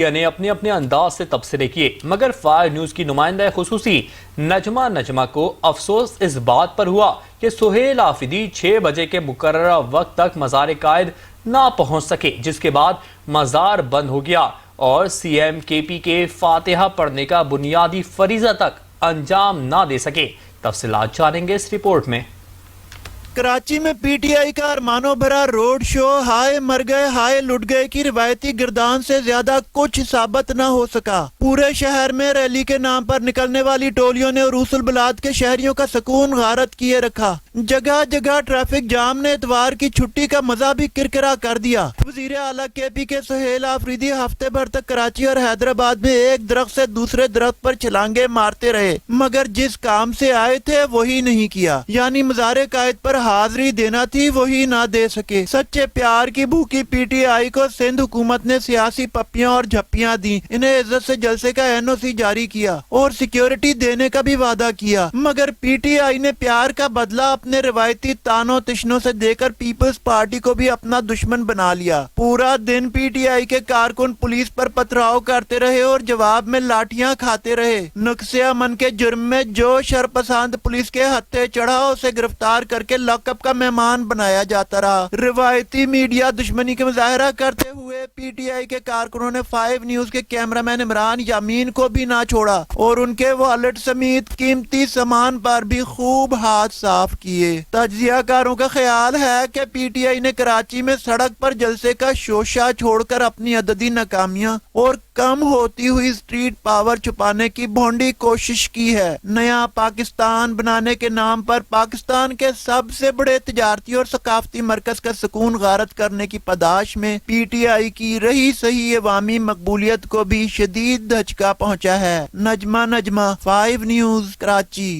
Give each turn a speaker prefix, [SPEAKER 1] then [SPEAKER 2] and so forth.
[SPEAKER 1] نے اپنے اپنے انداز سے تبصرے کیے، مگر فائر نیوز کی نمائندہ خصوصی نجمہ کو افسوس اس بات پر ہوا کہ سہیل آفریدی 6 بجے کے مقررہ وقت تک مزار قائد نہ پہنچ سکے، جس کے بعد مزار بند ہو گیا اور سی ایم کے پی کے فاتحہ پڑھنے کا بنیادی فریضہ تک انجام نہ دے سکے۔ تفصیلات جانیں گے اس رپورٹ میں۔
[SPEAKER 2] کراچی میں پی ٹی آئی کا ارمانوں بھرا روڈ شو ہائے مر گئے ہائے لٹ گئے کی روایتی گردان سے زیادہ کچھ ثابت نہ ہو سکا۔ پورے شہر میں ریلی کے نام پر نکلنے والی ٹولیوں نے عروس البلاد کے شہریوں کا سکون غارت کیے رکھا۔ جگہ جگہ ٹریفک جام نے اتوار کی چھٹی کا مزہ بھی کرکرا کر دیا۔ وزیر اعلیٰ کے پی کے سہیل آفریدی ہفتے بھر تک کراچی اور حیدرآباد میں ایک درخت سے دوسرے درخت پر چھلانگے مارتے رہے، مگر جس کام سے آئے تھے وہی نہیں کیا، یعنی مزار قائد پر حاضری دینا تھی وہی نہ دے سکے۔ سچے پیار کی بھوکی پی ٹی آئی کو سندھ حکومت نے سیاسی پپیاں اور جھپیاں دی، انہیں عزت سے جلسے کا این او سی جاری کیا اور سیکیورٹی دینے کا بھی وعدہ کیا، مگر پی ٹی آئی نے پیار کا بدلہ اپنے روایتی تانوں تشنوں سے دے کر پیپلز پارٹی کو بھی اپنا دشمن بنا لیا۔ پورا دن پی ٹی آئی کے کارکن پولیس پر پتھراؤ کرتے رہے اور جواب میں لاٹھیاں کھاتے رہے۔ نقص امن کے جرم میں جو شرپسند پولیس کے ہتھے چڑھا اسے گرفتار کر کے لاک اپ کا مہمان بنایا جاتا رہا۔ روایتی میڈیا دشمنی کا مظاہرہ کرتے ہوئے پی ٹی آئی کے کارکنوں نے 5 نیوز کے کیمرہ مین عمران یامین کو بھی نہ چھوڑا اور ان کے والٹ سمیت قیمتی سامان پر بھی خوب ہاتھ صاف کیے۔ تجزیہ کاروں کا خیال ہے کہ پی ٹی آئی نے کراچی میں سڑک پر جلسے کا شوشہ چھوڑ کر اپنی عددی ناکامیاں اور کم ہوتی ہوئی اسٹریٹ پاور چھپانے کی بھونڈی کوشش کی ہے۔ نیا پاکستان بنانے کے نام پر پاکستان کے سب سے بڑے تجارتی اور ثقافتی مرکز کا سکون غارت کرنے کی پاداش میں پی ٹی آئی کی رہی صحیح عوامی مقبولیت کو بھی شدید دھچکا پہنچا ہے۔ نجمہ 5 نیوز کراچی۔